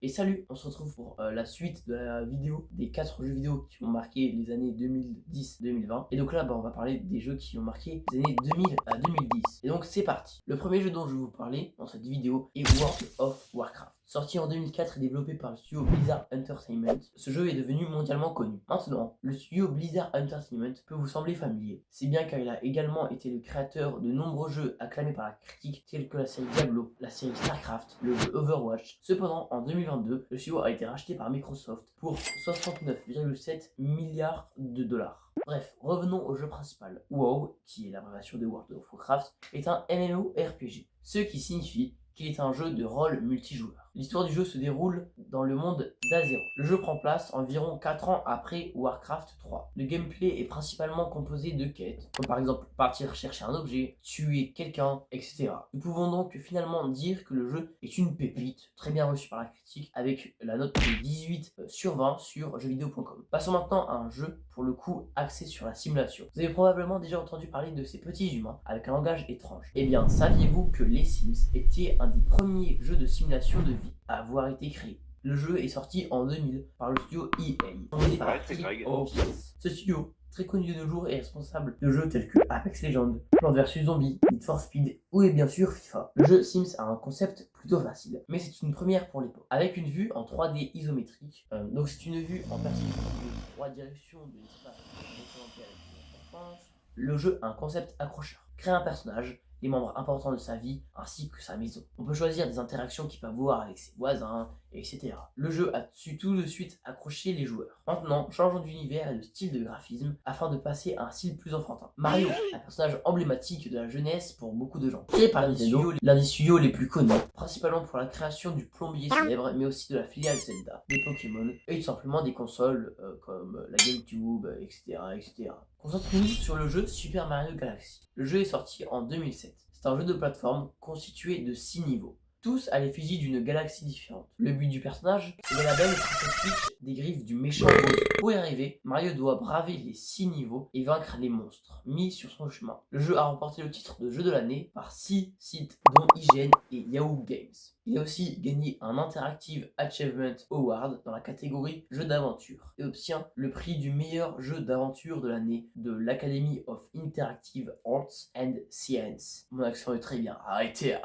Et salut, on se retrouve pour la suite de la vidéo des 4 jeux vidéo qui ont marqué les années 2010-2020. Et donc là, on va parler des jeux qui ont marqué les années 2000 à 2010. Et donc c'est parti. Le premier jeu dont je vais vous parler dans cette vidéo est World of Warcraft. Sorti en 2004 et développé par le studio Blizzard Entertainment, ce jeu est devenu mondialement connu. Maintenant, le studio Blizzard Entertainment peut vous sembler familier, si bien car il a également été le créateur de nombreux jeux acclamés par la critique tels que la série Diablo, la série StarCraft, le jeu Overwatch. Cependant, en 2022, le studio a été racheté par Microsoft pour 69,7 milliards de dollars. Bref, revenons au jeu principal. WoW, qui est l'abréviation de World of Warcraft, est un MMORPG, ce qui signifie qu'il est un jeu de rôle multijoueur. L'histoire du jeu se déroule dans le monde d'Azeroth. Le jeu prend place environ 4 ans après Warcraft 3. Le gameplay est principalement composé de quêtes, comme par exemple partir chercher un objet, tuer quelqu'un, etc. Nous pouvons donc finalement dire que le jeu est une pépite, très bien reçue par la critique, avec la note de 18 sur 20 sur jeuxvideo.com. Passons maintenant à un jeu, pour le coup, axé sur la simulation. Vous avez probablement déjà entendu parler de ces petits humains avec un langage étrange. Eh bien, saviez-vous que les Sims étaient un des premiers jeux de simulation de vie à avoir été créé? Le jeu est sorti en 2000 par le studio EA, fondé par Trey Hawkins. Ce studio, très connu de nos jours, est responsable de jeux tels que Apex Legends, Plants vs Zombies, Need for Speed ou et bien sûr FIFA. Le jeu Sims a un concept plutôt facile, mais c'est une première pour l'époque. Avec une vue en 3D isométrique, donc c'est une vue en perspective de 3 directions de l'espace représenté avec une enfance. Le jeu a un concept accrocheur. Créer un personnage, les membres importants de sa vie ainsi que sa maison. On peut choisir des interactions qu'il peut avoir avec ses voisins, etc. Le jeu a su tout de suite accrocher les joueurs. Maintenant, changeons d'univers et de style de graphisme afin de passer à un style plus enfantin. Mario, un personnage emblématique de la jeunesse pour beaucoup de gens. Créé par l'un des studios les plus connus, principalement pour la création du plombier célèbre, mais aussi de la filiale Zelda, des Pokémon et tout simplement des consoles comme la GameCube, etc. etc. Concentrons-nous sur le jeu Super Mario Galaxy. Le jeu est sorti en 2007. C'est un jeu de plateforme constitué de 6 niveaux, tous à l'effigie d'une galaxie différente. Le but du personnage, c'est de la belle Switch des griffes du méchant Bowser. Pour y arriver, Mario doit braver les 6 niveaux et vaincre les monstres mis sur son chemin. Le jeu a remporté le titre de jeu de l'année par 6 sites dont IGN et Yahoo Games. Il a aussi gagné un Interactive Achievement Award dans la catégorie jeu d'aventure et obtient le prix du meilleur jeu d'aventure de l'année de l'Academy of Interactive Arts and Science. Mon accent est très bien, arrêtez.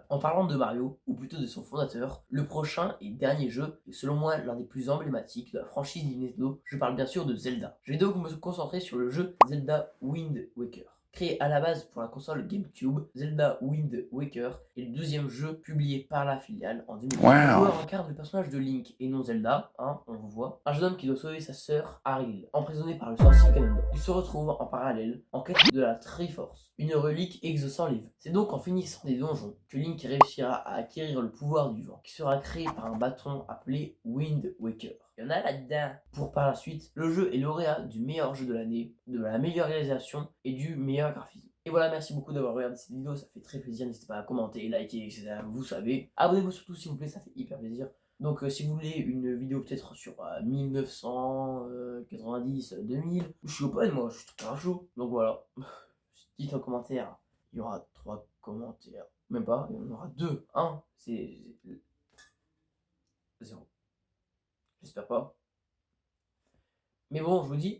En parlant de Mario, ou plutôt de son fondateur, le prochain et dernier jeu est selon moi l'un des plus emblématiques de la franchise Nintendo. Je parle bien sûr de Zelda. Je vais donc me concentrer sur le jeu Zelda Wind Waker. Créé à la base pour la console GameCube, Zelda Wind Waker est le deuxième jeu publié par la filiale en 2000. Wow. Le joueur incarne le personnage de Link et non Zelda, on vous voit, un jeune homme qui doit sauver sa sœur Ariel, emprisonnée par le sorcier Ganondorf. Il se retrouve en parallèle en quête de la Triforce, une relique exaucant les vœux. C'est donc en finissant des donjons que Link réussira à acquérir le pouvoir du vent, qui sera créé par un bâton appelé Wind Waker. Il y en a là-dedans. Pour par la suite, le jeu est lauréat du meilleur jeu de l'année, de la meilleure réalisation et du meilleur graphisme. Et voilà, merci beaucoup d'avoir regardé cette vidéo, ça fait très plaisir, n'hésitez pas à commenter, liker, etc. Vous savez. Abonnez-vous surtout s'il vous plaît, ça fait hyper plaisir. Donc si vous voulez une vidéo peut-être sur 1990, 2000, je suis open moi, je suis très chaud. Donc voilà, dites en commentaire, il y aura 3 commentaires. Même pas, il y en aura 2. 1, c'est 0. J'espère pas. Mais bon, je vous dis,